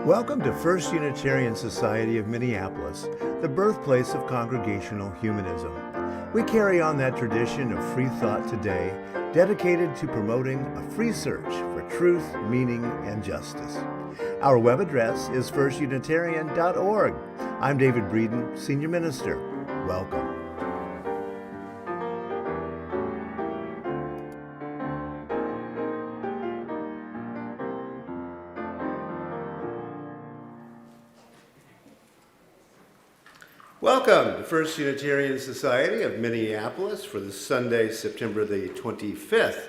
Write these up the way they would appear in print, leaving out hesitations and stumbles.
Welcome to First Unitarian Society of Minneapolis, the birthplace of congregational humanism. We carry on that tradition of free thought today, dedicated to promoting a free search for truth, meaning, and justice. Our web address is firstunitarian.org. I'm David Breeden, Senior Minister. Welcome. Welcome to First Unitarian Society of Minneapolis for this Sunday, September the 25th.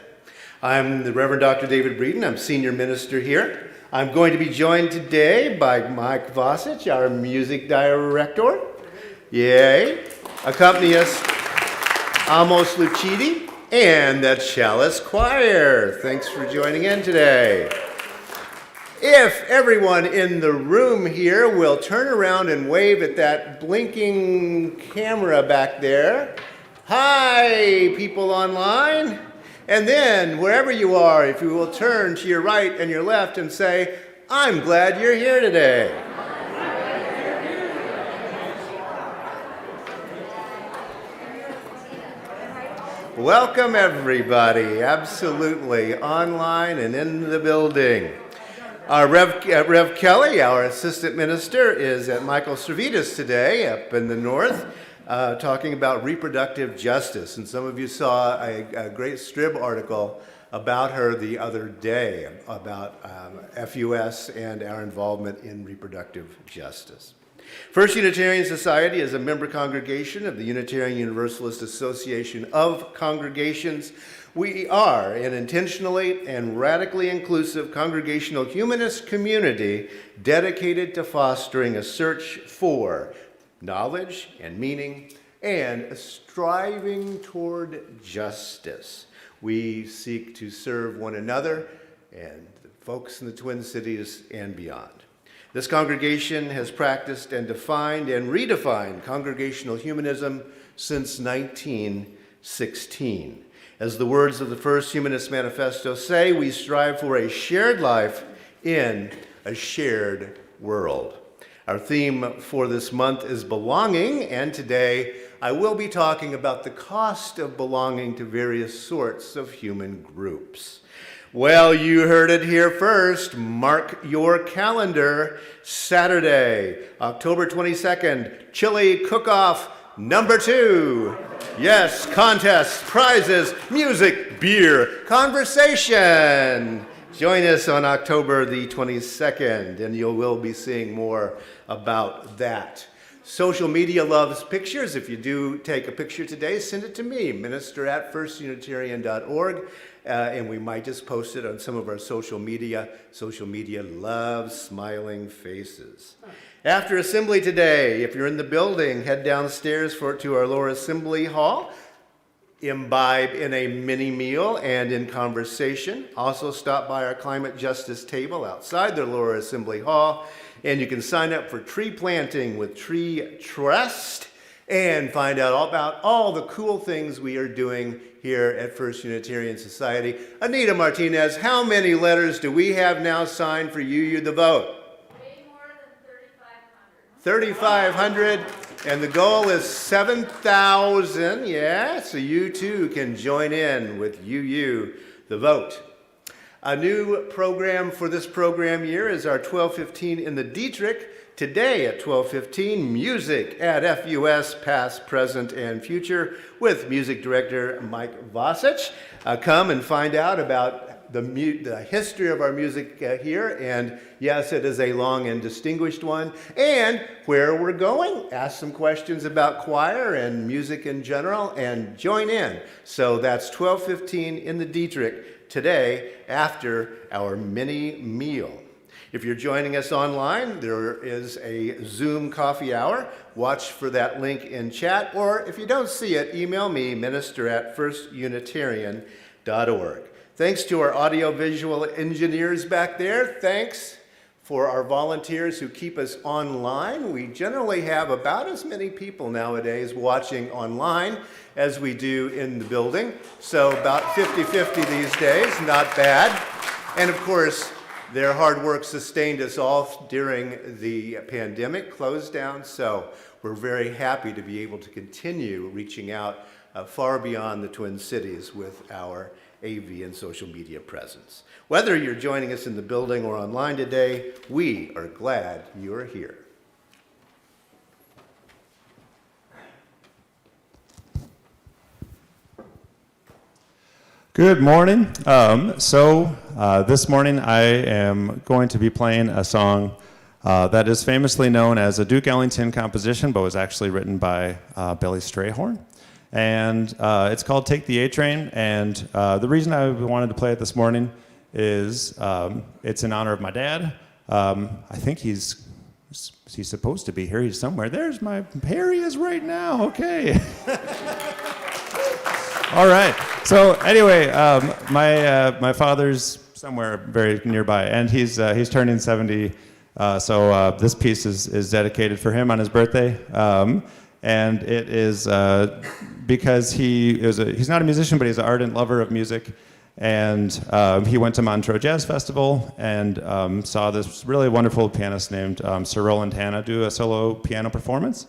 I'm the Reverend Dr. David Breeden. I'm Senior Minister here. I'm going to be joined today by Mike Vosich, our Music Director. Yay! Accompany us, Amos Lucidi, and the Chalice Choir. Thanks for joining in today. If everyone in the room here will turn around and wave at that blinking camera back there. Hi, people online. And then, wherever you are, if you will turn to your right and your left and say, I'm glad you're here today. Welcome, everybody, absolutely, online and in the building. Rev Kelly, our assistant minister, is at Michael Servetus today up in the north, talking about reproductive justice. And some of you saw a great Strib article about her the other day, about FUS and our involvement in reproductive justice. First Unitarian Society is a member congregation of the Unitarian Universalist Association of Congregations. We are an intentionally and radically inclusive congregational humanist community dedicated to fostering a search for knowledge and meaning and a striving toward justice. We seek to serve one another and the folks in the Twin Cities and beyond. This congregation has practiced and defined and redefined congregational humanism since 1916. As the words of the First Humanist Manifesto say, we strive for a shared life in a shared world. Our theme for this month is belonging, and today I will be talking about the cost of belonging to various sorts of human groups. Well, you heard it here first. Mark your calendar. Saturday, October 22nd, Chili Cook-Off number 2. Yes, contests, prizes, music, beer, conversation. Join us on October the 22nd, and you will be seeing more about that. Social media loves pictures. If you do take a picture today, send it to me, minister@firstunitarian.org, and we might just post it on some of our social media. Social media loves smiling faces. After assembly today, if you're in the building, head downstairs to our lower assembly hall. Imbibe in a mini meal and in conversation. Also stop by our climate justice table outside the lower assembly hall. And you can sign up for tree planting with Tree Trust and find out all about all the cool things we are doing here at First Unitarian Society. Anita Martinez, how many letters do we have now signed for you the vote? 3,500, and the goal is 7,000, yeah, so you too can join in with the vote. A new program for this program year is our 12:15 in the Dietrich. Today at 12:15, music at FUS, past, present, and future, with music director Mike Vosich. Come and find out about the history of our music here, and yes, it is a long and distinguished one, and where we're going. Ask some questions about choir and music in general, and join in. So that's 12:15 in the Dietrich today after our mini meal. If you're joining us online, there is a Zoom coffee hour. Watch for that link in chat, or if you don't see it, email me, minister@firstunitarian.org. Thanks to our audiovisual engineers back there. Thanks for our volunteers who keep us online. We generally have about as many people nowadays watching online as we do in the building. So about 50-50 these days, not bad. And of course, Their hard work sustained us all during the pandemic close down, so we're very happy to be able to continue reaching out far beyond the Twin Cities with our AV and social media presence. Whether you're joining us in the building or online today, we are glad you're here. Good morning. This morning I am going to be playing a song that is famously known as a Duke Ellington composition, but was actually written by Billy Strayhorn. And it's called Take the A Train. And the reason I wanted to play it this morning is it's in honor of my dad. I think he's supposed to be here. He's somewhere. Here he is right now. Okay. All right. So anyway, my father's somewhere very nearby, and he's turning 70. So this piece is dedicated for him on his birthday, and it is because he's not a musician, but he's an ardent lover of music, and he went to Montreux Jazz Festival and saw this really wonderful pianist named Sir Roland Hanna do a solo piano performance,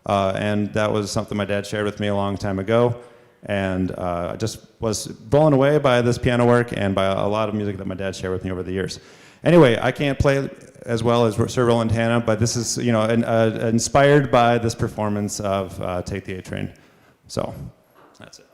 and that was something my dad shared with me a long time ago. And I just was blown away by this piano work and by a lot of music that my dad shared with me over the years. Anyway, I can't play as well as Sir Roland Hanna, but this is, inspired by this performance of Take the A Train. So that's it.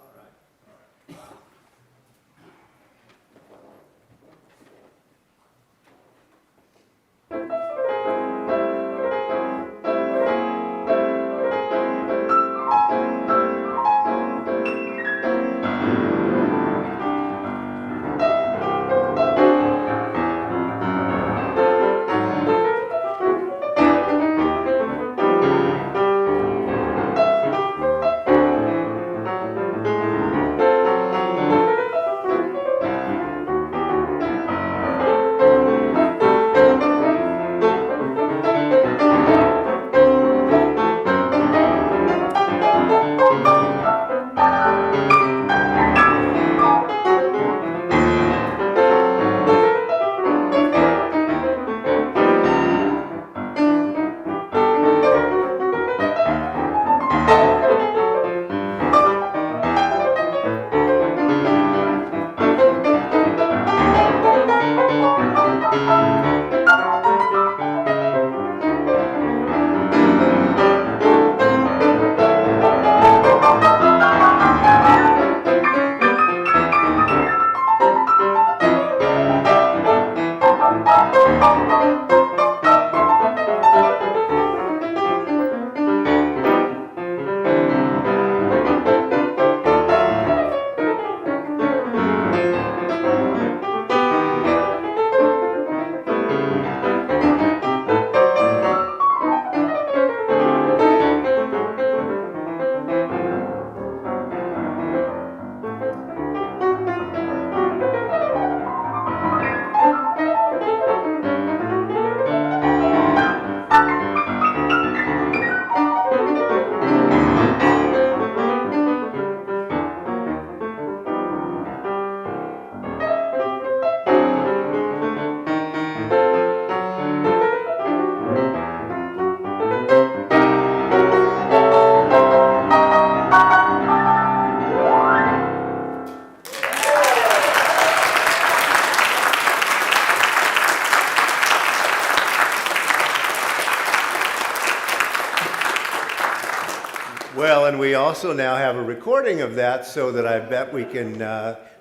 Well, and we also now have a recording of that so that I bet we can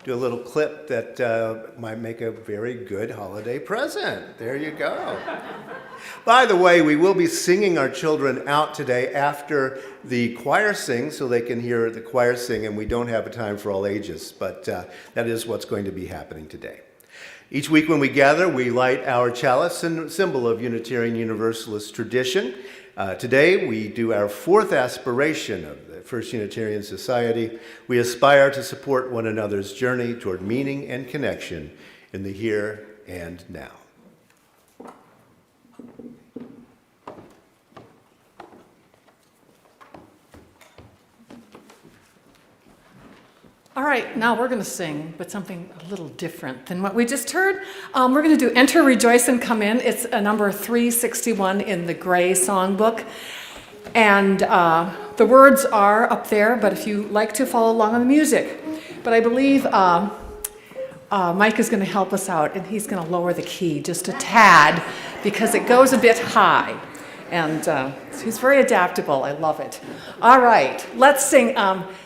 do a little clip that might make a very good holiday present. There you go. By the way, we will be singing our children out today after the choir sings so they can hear the choir sing, and we don't have a time for all ages, but that is what's going to be happening today. Each week when we gather, we light our chalice, a symbol of Unitarian Universalist tradition. Today, we do our fourth aspiration of the First Unitarian Society. We aspire to support one another's journey toward meaning and connection in the here and now. All right, now we're going to sing, but something a little different than what we just heard. We're going to do Enter, Rejoice, and Come In. It's a number 361 in the Gray Songbook. And the words are up there, but if you like to follow along on the music. But I believe Mike is going to help us out, and he's going to lower the key just a tad because it goes a bit high. And so he's very adaptable. I love it. All right, let's sing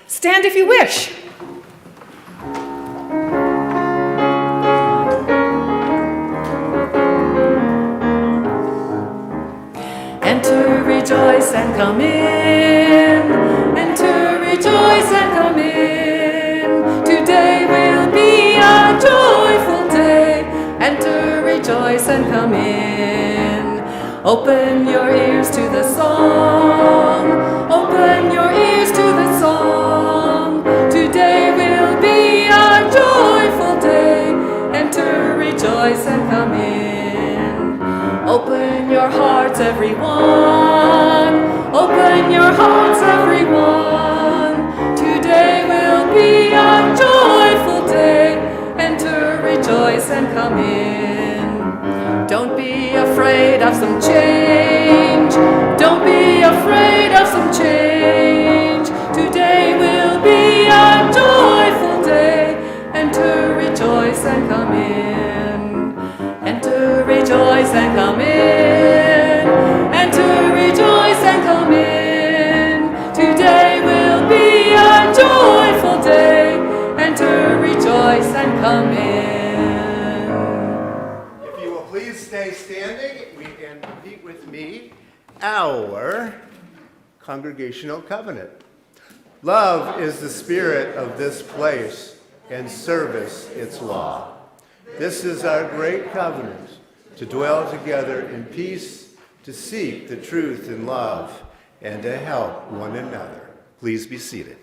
Stand If You Wish. Enter, rejoice, and come in. Enter, rejoice, and come in. Today will be a joyful day. Enter, rejoice, and come in. Open your ears to the song. Open your ears to the song. Today will be a joyful day. Enter, rejoice, and come in. Open your hearts, everyone. Open your hearts, everyone. Today will be a joyful day. Enter, rejoice, and come in. Don't be afraid of some change. Don't be afraid of some change. Today will be a joyful day. Enter, rejoice, and come in. Enter, rejoice, and come in. Enter, rejoice, and come in. Today will be a joyful day. Enter, rejoice, and come in. If you will please stay standing and repeat with me our congregational covenant. Love is the spirit of this place, and service its law. This is our great covenant, to dwell together in peace, to seek the truth in love, and to help one another. Please be seated.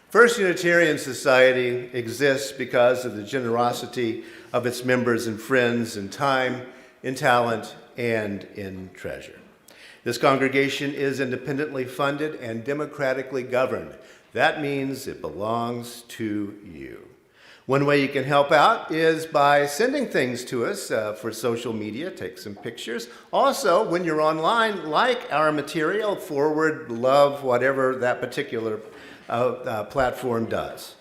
First Unitarian Society exists because of the generosity of its members and friends in time, in talent, and in treasure. This congregation is independently funded and democratically governed. That means it belongs to you. One way you can help out is by sending things to us for social media, take some pictures. Also, when you're online, like our material, forward, love, whatever that particular platform does.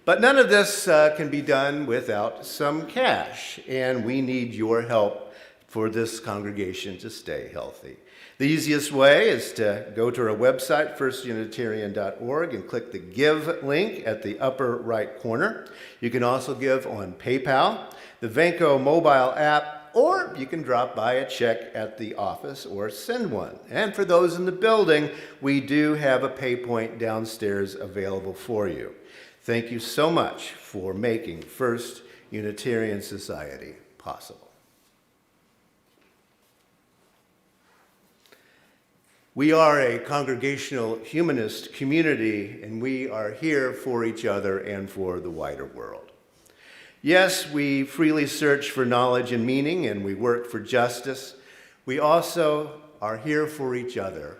But none of this can be done without some cash, and we need your help for this congregation to stay healthy. The easiest way is to go to our website, firstunitarian.org, and click the Give link at the upper right corner. You can also give on PayPal, the Venco mobile app, or you can drop by a check at the office or send one. And for those in the building, we do have a pay point downstairs available for you. Thank you so much for making First Unitarian Society possible. We are a congregational humanist community, and we are here for each other and for the wider world. Yes, we freely search for knowledge and meaning, and we work for justice. We also are here for each other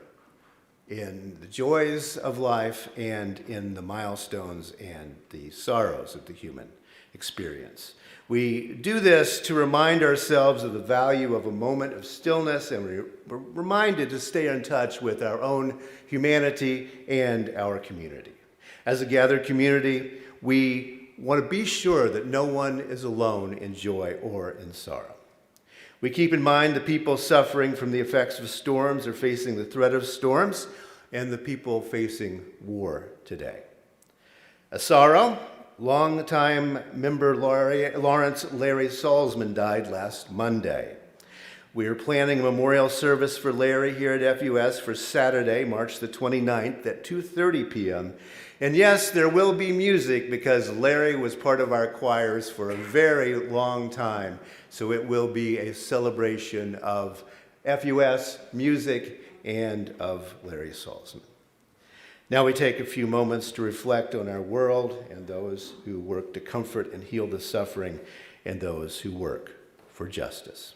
in the joys of life and in the milestones and the sorrows of the human experience. We do this to remind ourselves of the value of a moment of stillness, and we're reminded to stay in touch with our own humanity and our community. As a gathered community, we want to be sure that no one is alone in joy or in sorrow. We keep in mind the people suffering from the effects of storms or facing the threat of storms, and the people facing war today. A sorrow. Longtime member Lawrence Larry Salzman died last Monday. We are planning a memorial service for Larry here at FUS for Saturday, March the 29th at 2:30 p.m. And yes, there will be music because Larry was part of our choirs for a very long time. So it will be a celebration of FUS music and of Larry Salzman. Now we take a few moments to reflect on our world and those who work to comfort and heal the suffering and those who work for justice.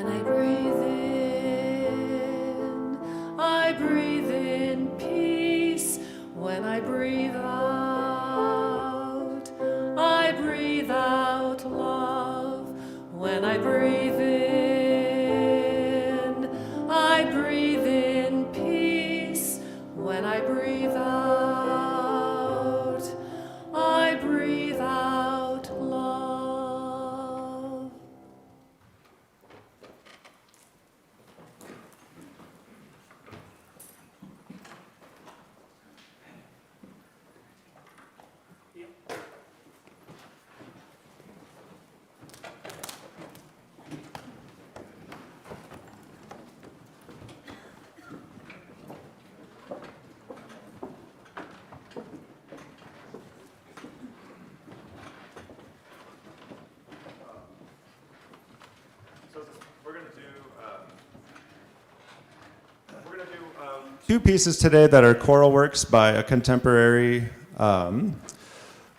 I breathe in, I breathe in peace. When I breathe out, I breathe out love. When I breathe in, I breathe in peace. When I breathe out, I breathe out love. Two pieces today that are choral works by a contemporary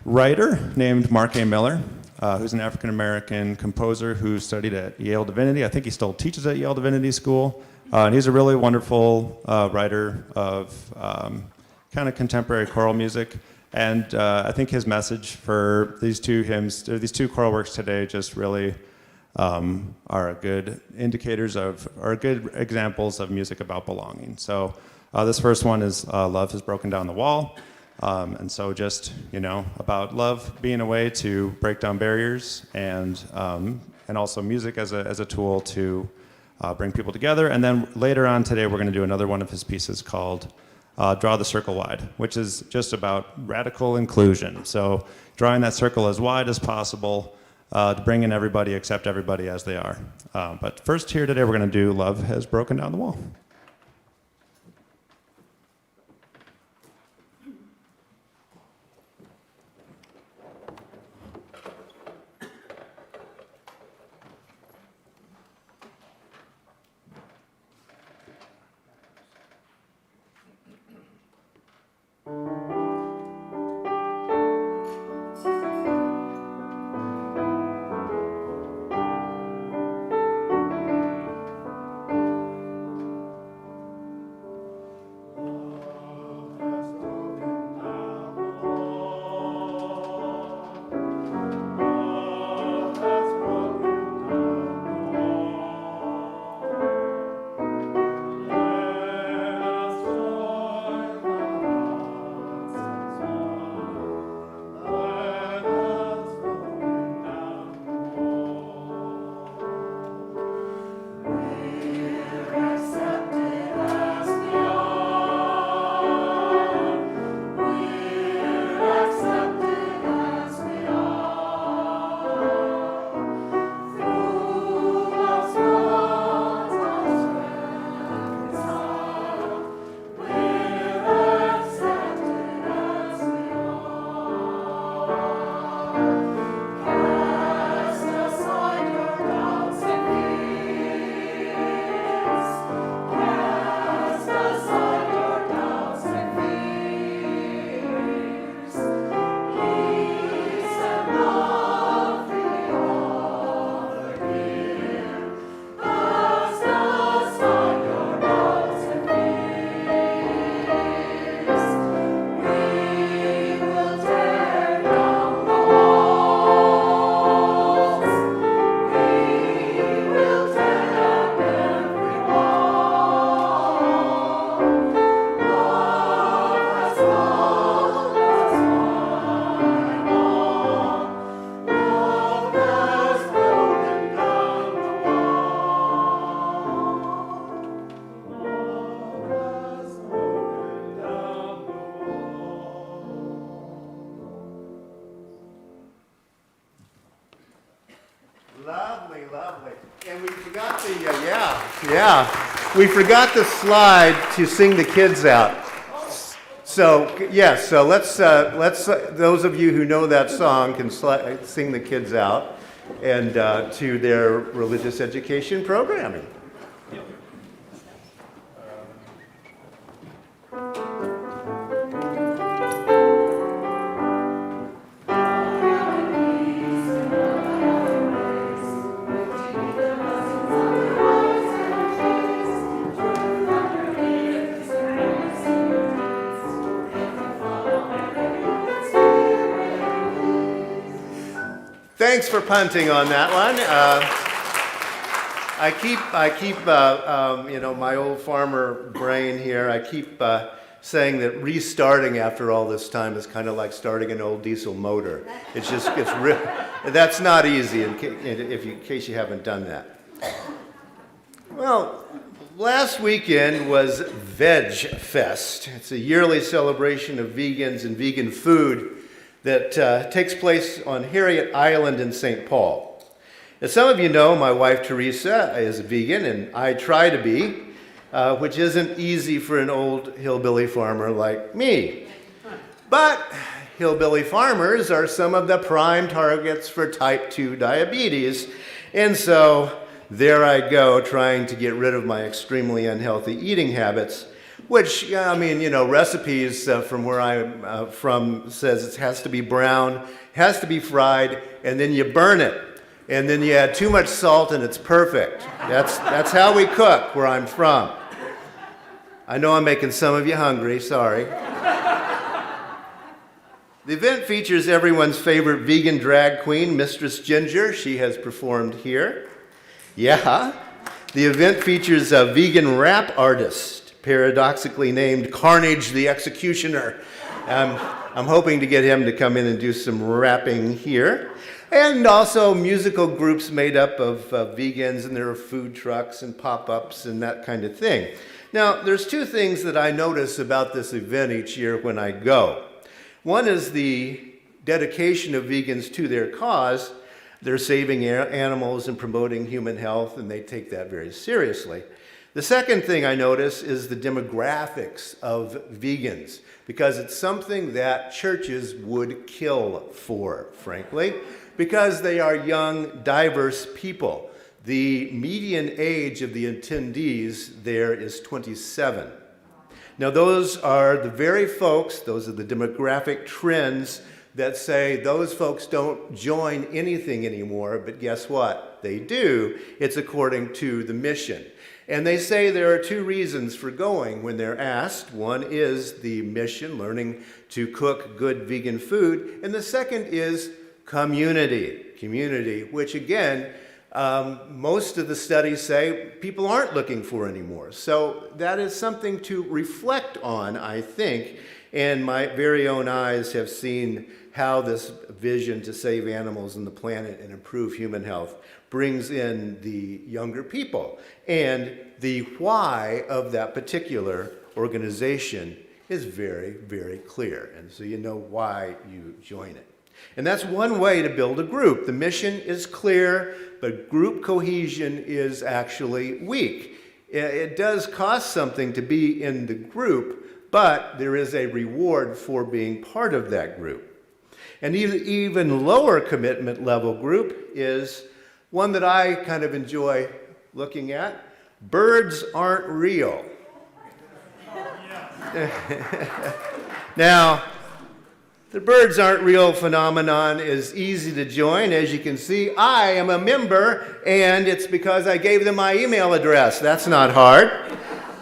writer named Mark A. Miller, who's an African-American composer who studied at Yale Divinity. I think he still teaches at Yale Divinity School. And he's a really wonderful writer of kind of contemporary choral music. And I think his message for these two hymns, or these two choral works today, just really are good indicators of, or good examples of music about belonging. So this first one is Love Has Broken Down the Wall. And so just, about love being a way to break down barriers, and also music as a tool to bring people together. And then later on today, we're going to do another one of his pieces called Draw the Circle Wide, which is just about radical inclusion. So drawing that circle as wide as possible to bring in everybody, accept everybody as they are. But first here today, we're going to do Love Has Broken Down the Wall. Lovely, lovely. And we forgot the, we forgot the slide to sing the kids out. So, yes, so let's those of you who know that song can sing the kids out and to their religious education programming. Thanks for punting on that one. My old farmer brain here, I keep saying that restarting after all this time is kind of like starting an old diesel motor. It's just, that's not easy in case you haven't done that. Well, last weekend was Veg Fest. It's a yearly celebration of vegans and vegan food that takes place on Harriet Island in St. Paul. As some of you know, my wife Teresa is a vegan, and I try to be, which isn't easy for an old hillbilly farmer like me. But hillbilly farmers are some of the prime targets for type 2 diabetes, and so there I go trying to get rid of my extremely unhealthy eating habits, which, recipes from where I'm from says it has to be brown, has to be fried, and then you burn it. And then you add too much salt and it's perfect. That's how we cook where I'm from. I know I'm making some of you hungry, sorry. The event features everyone's favorite vegan drag queen, Mistress Ginger. She has performed here. Yeah. The event features a vegan rap artist, paradoxically named Carnage the Executioner. I'm hoping to get him to come in and do some rapping here. And also musical groups made up of vegans, and there are food trucks and pop-ups and that kind of thing. Now, there's two things that I notice about this event each year when I go. One is the dedication of vegans to their cause. They're saving animals and promoting human health, and they take that very seriously. The second thing I notice is the demographics of vegans, because it's something that churches would kill for, frankly, because they are young, diverse people. The median age of the attendees there is 27. Now, those are the very folks, those are the demographic trends that say those folks don't join anything anymore, but guess what? They do. It's according to the mission. And they say there are two reasons for going when they're asked. One is the mission, learning to cook good vegan food, and the second is community, which again, most of the studies say people aren't looking for anymore. So that is something to reflect on, I think, and my very own eyes have seen how this vision to save animals and the planet and improve human health brings in the younger people. And the why of that particular organization is very, very clear. And so you know why you join it. And that's one way to build a group. The mission is clear, but group cohesion is actually weak. It does cost something to be in the group, but there is a reward for being part of that group. An even lower commitment level group is one that I kind of enjoy looking at. Birds aren't real. Now, the birds aren't real phenomenon is easy to join. As you can see, I am a member, and it's because I gave them my email address. That's not hard.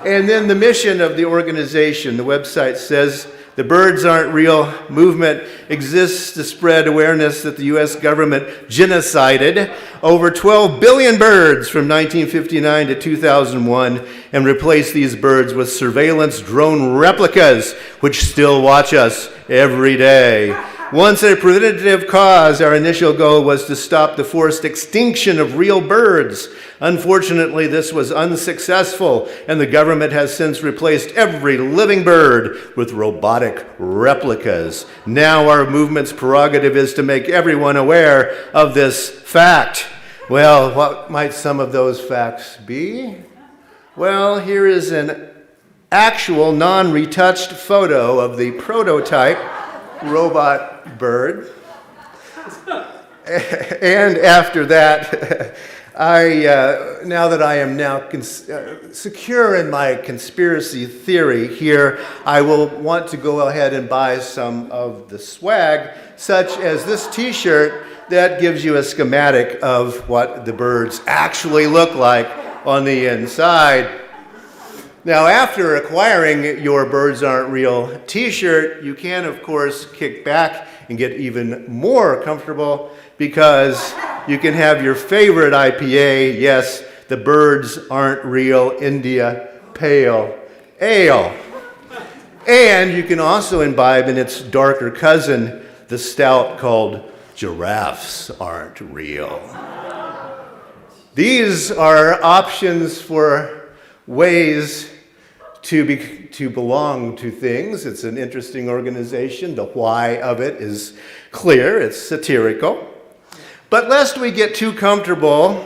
And then the mission of the organization, the website says, the Birds Aren't Real movement exists to spread awareness that the U.S. government genocided over 12 billion birds from 1959 to 2001 and replaced these birds with surveillance drone replicas, which still watch us every day. Once a preventative cause, our initial goal was to stop the forced extinction of real birds. Unfortunately, this was unsuccessful, and the government has since replaced every living bird with robotic replicas. Now our movement's prerogative is to make everyone aware of this fact. Well, what might some of those facts be? Well, here is an actual non-retouched photo of the prototype robot bird. And after that, now that I am secure in my conspiracy theory here, I will want to go ahead and buy some of the swag, such as this t-shirt that gives you a schematic of what the birds actually look like on the inside. Now, after acquiring your Birds Aren't Real t-shirt, you can, of course, kick back and get even more comfortable because you can have your favorite IPA, yes, the Birds Aren't Real India Pale Ale. And you can also imbibe in its darker cousin, the stout called Giraffes Aren't Real. These are options for ways to belong to things. It's an interesting organization. The why of it is clear. It's satirical. But lest we get too comfortable,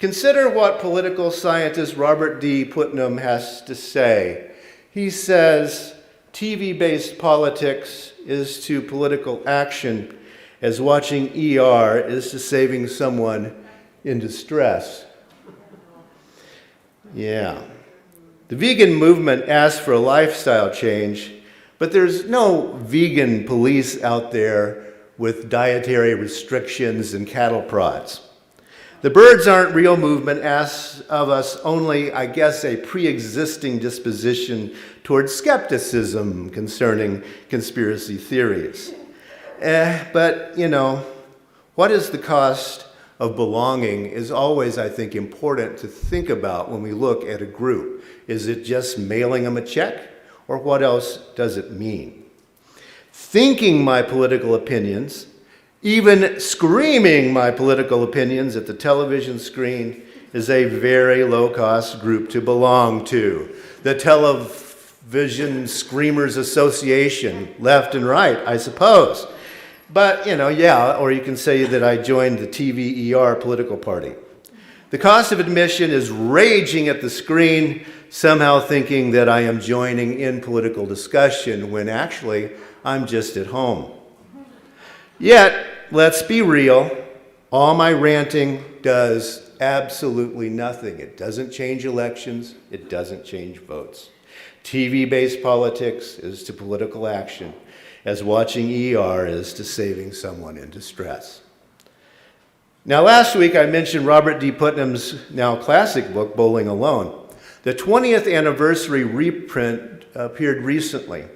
consider what political scientist Robert D. Putnam has to say. He says, TV-based politics is to political action as watching ER is to saving someone in distress. Yeah. The vegan movement asks for a lifestyle change, but there's no vegan police out there with dietary restrictions and cattle prods. The Birds Aren't Real movement asks of us only, I guess, a pre-existing disposition towards skepticism concerning conspiracy theories. But, what is the cost of belonging is always, I think, important to think about when we look at a group. Is it just mailing them a check, or what else does it mean? Thinking my political opinions, even screaming my political opinions at the television screen, is a very low-cost group to belong to. The Television Screamers Association, left and right, I suppose. But, or you can say that I joined the TVER political party. The cost of admission is raging at the screen, somehow thinking that I am joining in political discussion when actually I'm just at home. Yet, let's be real, all my ranting does absolutely nothing. It doesn't change elections, it doesn't change votes. TV-based politics is to political action, as watching ER is to saving someone in distress. Now, last week I mentioned Robert D. Putnam's now classic book, Bowling Alone. The 20th anniversary reprint appeared recently.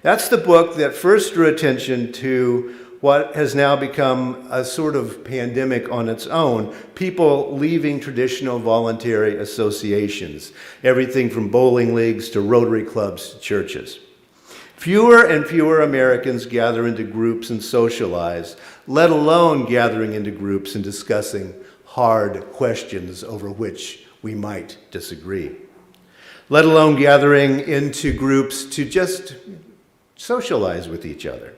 That's the book that first drew attention to what has now become a sort of pandemic on its own, people leaving traditional voluntary associations, everything from bowling leagues to Rotary clubs to churches. Fewer and fewer Americans gather into groups and socialize, let alone gathering into groups and discussing hard questions over which we might disagree, let alone gathering into groups to just socialize with each other.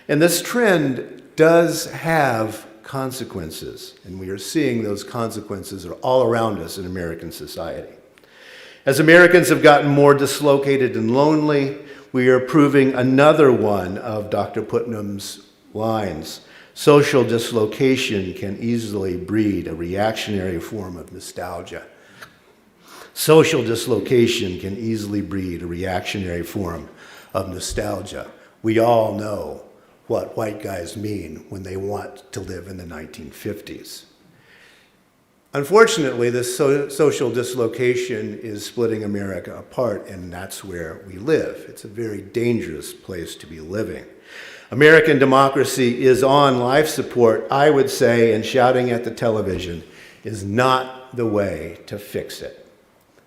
And this trend does have consequences, and we are seeing those consequences are all around us in American society. As Americans have gotten more dislocated and lonely, we are proving another one of Dr. Putnam's lines. Social dislocation can easily breed a reactionary form of nostalgia. Social dislocation can easily breed a reactionary form of nostalgia. We all know what white guys mean when they want to live in the 1950s. Unfortunately, this social dislocation is splitting America apart, and that's where we live. It's a very dangerous place to be living. American democracy is on life support, I would say, and shouting at the television is not the way to fix it.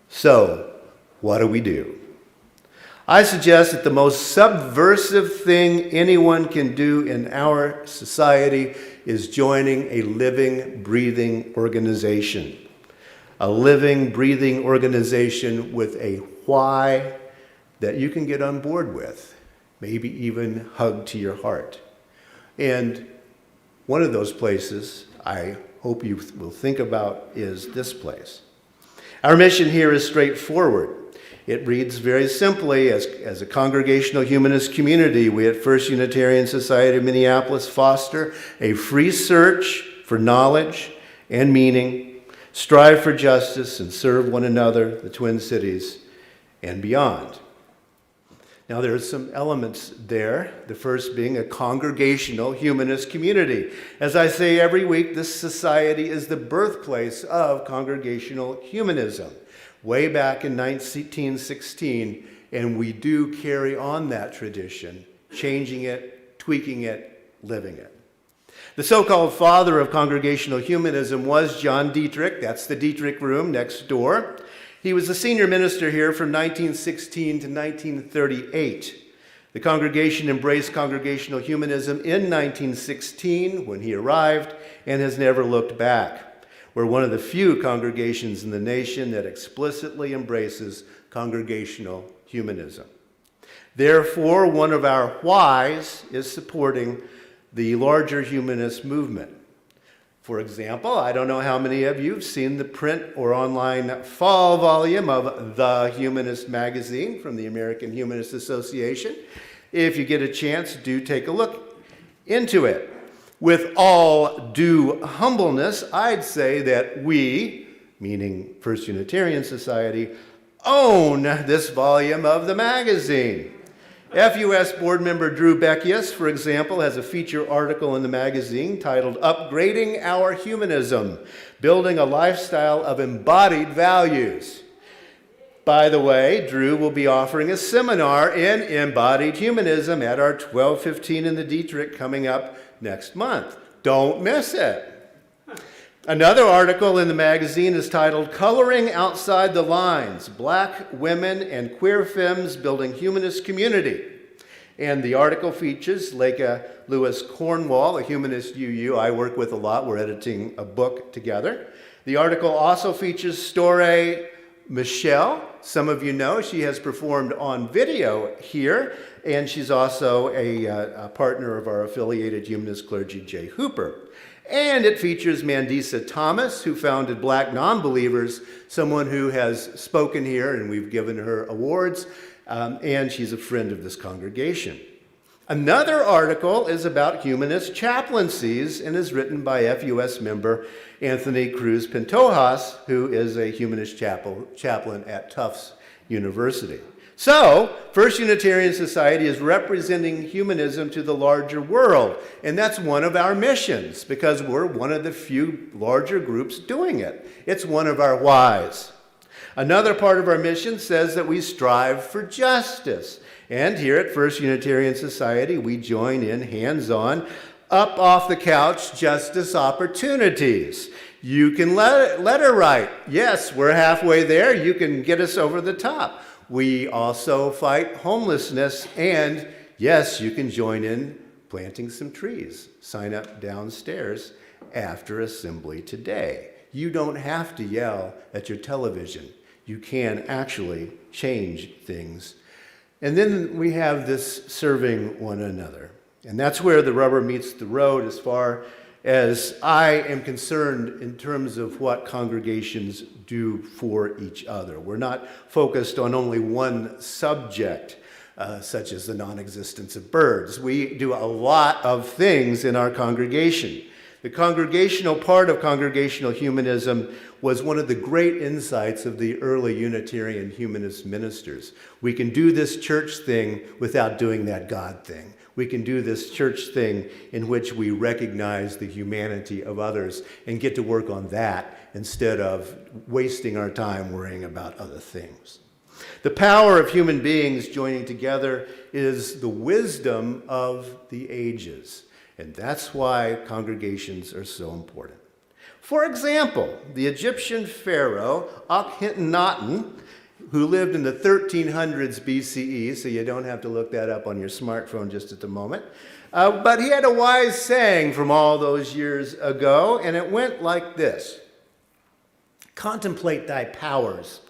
So, what do? I suggest that the most subversive thing anyone can do in our society is joining a living, breathing organization. A living, breathing organization with a why that you can get on board with, maybe even hug to your heart. And one of those places I hope you will think about is this place. Our mission here is straightforward. It reads very simply, as a congregational humanist community, we at First Unitarian Society of Minneapolis foster a free search for knowledge and meaning, strive for justice, and serve one another, the Twin Cities, and beyond. Now, there are some elements there, the first being a congregational humanist community. As I say every week, this society is the birthplace of congregational humanism. way back in 1916, and we do carry on that tradition, changing it, tweaking it, living it. The so-called father of congregational humanism was John Dietrich. That's the Dietrich room next door. He was the senior minister here from 1916 to 1938. The congregation embraced congregational humanism in 1916 when he arrived and has never looked back. We're one of the few congregations in the nation that explicitly embraces congregational humanism. Therefore, one of our whys is supporting the larger humanist movement. For example, I don't know how many of you have seen the print or online fall volume of The Humanist magazine from the American Humanist Association. If you get a chance, do take a look into it. With all due humbleness, I'd say that we, meaning First Unitarian Society, own this volume of the magazine. FUS board member Drew Beckius, for example, has a feature article in the magazine titled Upgrading Our Humanism, Building a Lifestyle of Embodied Values. By the way, Drew will be offering a seminar in embodied humanism at our 12:15 in the Dietrich coming up next month. Don't miss it. Another article in the magazine is titled Coloring Outside the Lines, Black Women and Queer Femmes Building Humanist Community. And the article features Leka Lewis Cornwall, a humanist UU I work with a lot. We're editing a book together. The article also features Storey Michelle. Some of you know she has performed on video here, and she's also a partner of our affiliated humanist clergy, Jay Hooper. And it features Mandisa Thomas, who founded Black Nonbelievers, someone who has spoken here, and we've given her awards, and she's a friend of this congregation. Another article is about humanist chaplaincies and is written by FUS member Anthony Cruz Pintojas, who is a humanist chaplain at Tufts University. So, First Unitarian Society is representing humanism to the larger world, and that's one of our missions because we're one of the few larger groups doing it. It's one of our whys. Another part of our mission says that we strive for justice, and here at First Unitarian Society, we join in hands-on, up off the couch justice opportunities. You can letter write. Yes, we're halfway there. You can get us over the top. We also fight homelessness, and yes, you can join in planting some trees. Sign up downstairs after assembly today. You don't have to yell at your television. You can actually change things. And then we have this serving one another. And that's where the rubber meets the road as far as I am concerned in terms of what congregations do for each other. We're not focused on only one subject, such as the non-existence of birds. We do a lot of things in our congregation. The congregational part of congregational humanism was one of the great insights of the early Unitarian humanist ministers. We can do this church thing without doing that God thing. We can do this church thing in which we recognize the humanity of others and get to work on that instead of wasting our time worrying about other things. The power of human beings joining together is the wisdom of the ages, and that's why congregations are so important. For example, the Egyptian pharaoh Akhenaten, who lived in the 1300s BCE, so you don't have to look that up on your smartphone just at the moment. But he had a wise saying from all those years ago, and it went like this. Contemplate thy powers,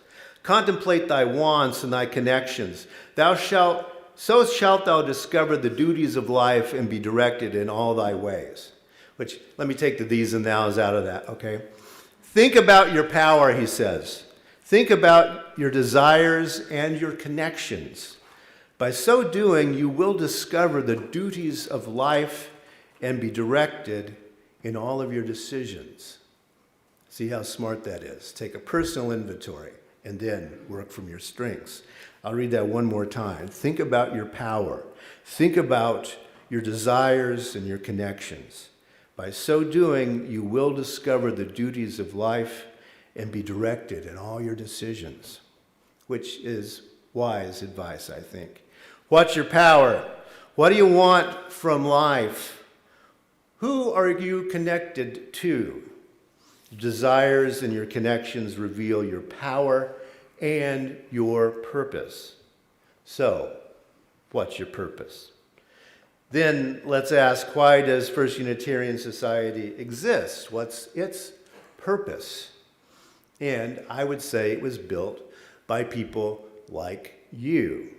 contemplate thy wants and thy connections. So shalt thou discover the duties of life and be directed in all thy ways. Which, let me take the these and thous out of that, okay? Think about your power, he says. Think about your desires and your connections. By so doing, you will discover the duties of life and be directed in all of your decisions. See how smart that is. Take a personal inventory and then work from your strengths. I'll read that one more time. Think about your power. Think about your desires and your connections. By so doing, you will discover the duties of life and be directed in all your decisions, which is wise advice, I think. What's your power? What do you want from life? Who are you connected to? Desires and your connections reveal your power and your purpose. So, what's your purpose? Then let's ask, why does First Unitarian Society exist? What's its purpose? And I would say it was built by people like you.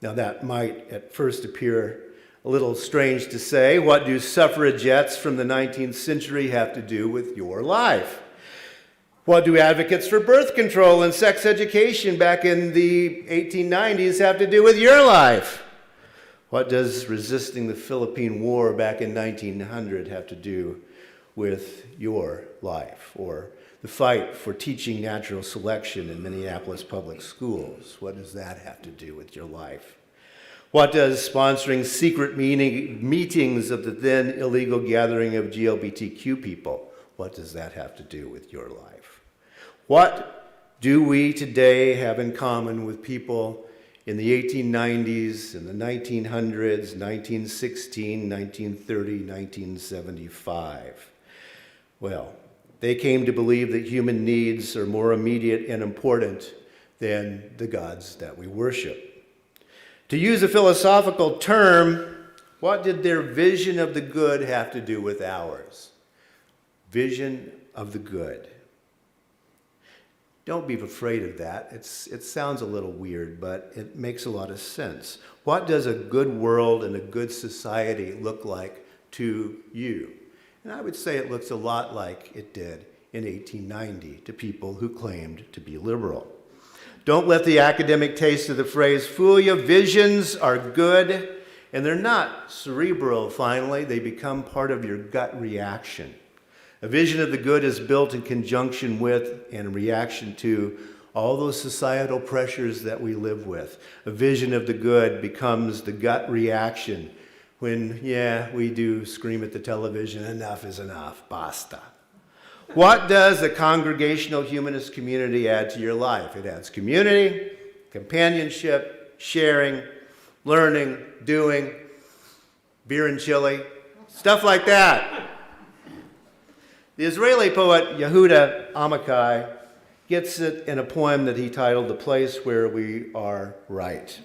Now that might at first appear a little strange to say. What do suffragettes from the 19th century have to do with your life? What do advocates for birth control and sex education back in the 1890s have to do with your life? What does resisting the Philippine War back in 1900 have to do with your life? Or the fight for teaching natural selection in Minneapolis public schools? What does that have to do with your life? What does sponsoring secret meetings of the then illegal gathering of GLBTQ people, what does that have to do with your life? What do we today have in common with people in the 1890s, in the 1900s, 1916, 1930, 1975? Well, they came to believe that human needs are more immediate and important than the gods that we worship. To use a philosophical term, what did their vision of the good have to do with ours? Vision of the good. Don't be afraid of that. It sounds a little weird, but it makes a lot of sense. What does a good world and a good society look like to you? And I would say it looks a lot like it did in 1890 to people who claimed to be liberal. Don't let the academic taste of the phrase fool you. Visions are good, and they're not cerebral, finally. They become part of your gut reaction. A vision of the good is built in conjunction with and in reaction to all those societal pressures that we live with. A vision of the good becomes the gut reaction when, we do scream at the television, enough is enough, basta. What does a congregational humanist community add to your life? It adds community, companionship, sharing, learning, doing, beer and chili, stuff like that. The Israeli poet Yehuda Amichai gets it in a poem that he titled The Place Where We Are Right.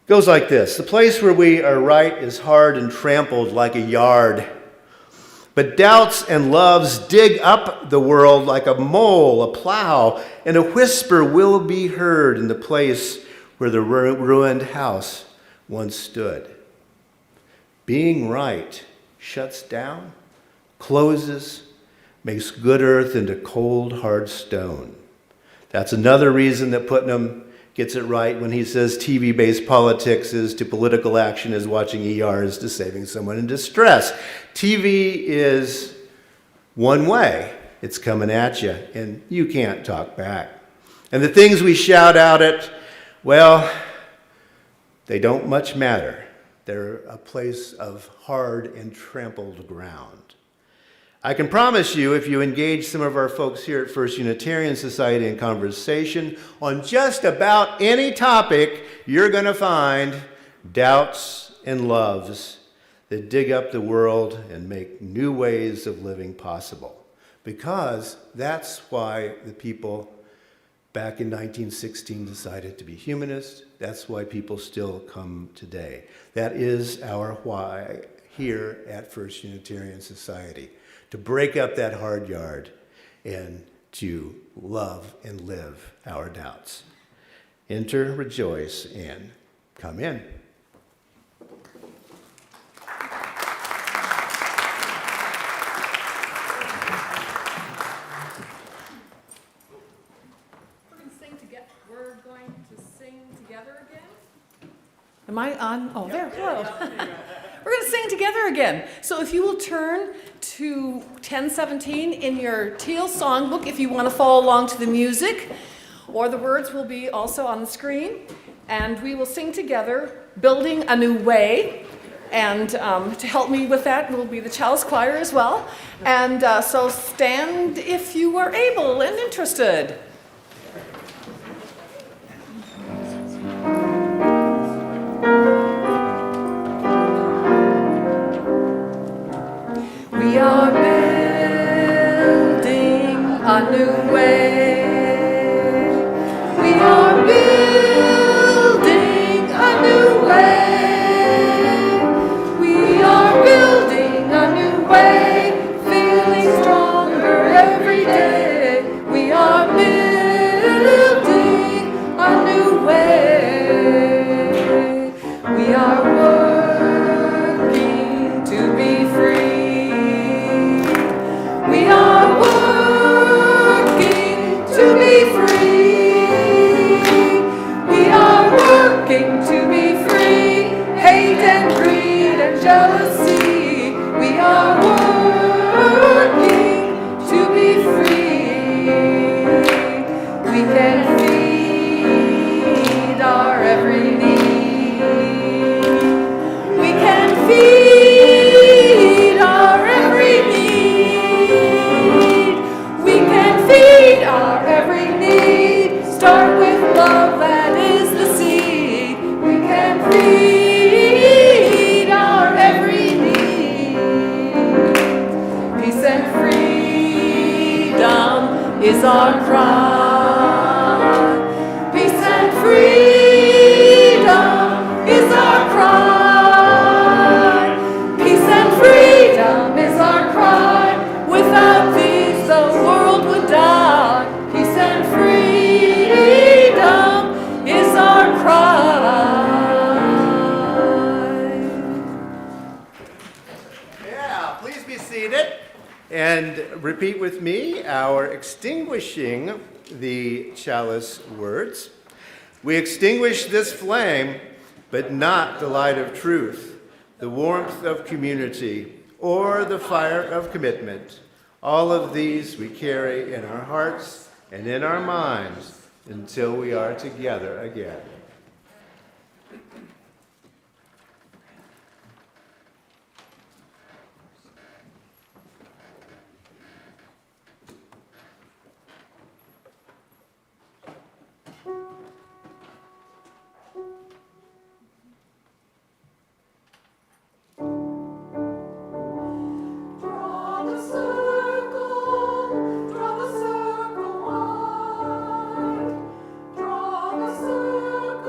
It goes like this: the place where we are right is hard and trampled like a yard. But doubts and loves dig up the world like a mole, a plow, and a whisper will be heard in the place where the ruined house once stood. Being right shuts down, closes, makes good earth into cold, hard stone. That's another reason that Putnam gets it right when he says TV-based politics is to political action as watching ER is to saving someone in distress. TV is one way. It's coming at you, and you can't talk back. And the things we shout out at, well, they don't much matter. They're a place of hard and trampled ground. I can promise you, if you engage some of our folks here at First Unitarian Society in conversation on just about any topic, you're going to find doubts and loves that dig up the world and make new ways of living possible. Because that's why the people back in 1916 decided to be humanist. That's why people still come today. That is our why here at First Unitarian Society. To break up that hard yard and to love and live our doubts. Enter, rejoice, and come in. We're going to sing together again. Am I on? Oh, there. Hello. We're going to sing together again. So if you will turn to 1017 in your Teal songbook if you want to follow along to the music, or the words will be also on the screen, and we will sing together, Building a New Way. And to help me with that will be the chalice choir as well. And so stand if you are able and interested. We are building a new way. We are building a new way. We are building a new way, feeling stronger every day. We are building a new way. We are working to be free. We are working to be free. We are working to be free. Hate and greed and jealousy. We are working to be free. We can feed our every need. We can feed our every need. We can feed our every need. Start with love, that is the seed. We can feed our every need. Peace and freedom is our cry. Peace and freedom is our cry. Peace and freedom is our cry. Without these the world would die. Peace and freedom is our cry. Yeah, please be seated and repeat with me our extinguishing the chalice words. We extinguish this flame, but not the light of truth, the warmth of community, or the fire of commitment. All of these we carry in our hearts and in our minds until we are together again. Draw the circle, draw the circle wide. Draw the circle.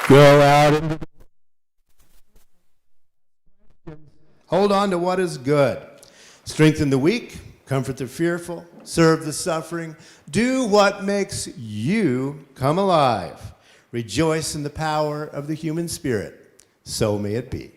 Go out and hold on to what is good. Strengthen the weak, comfort the fearful, serve the suffering, do what makes you come alive. Rejoice in the power of the human spirit. So may it be.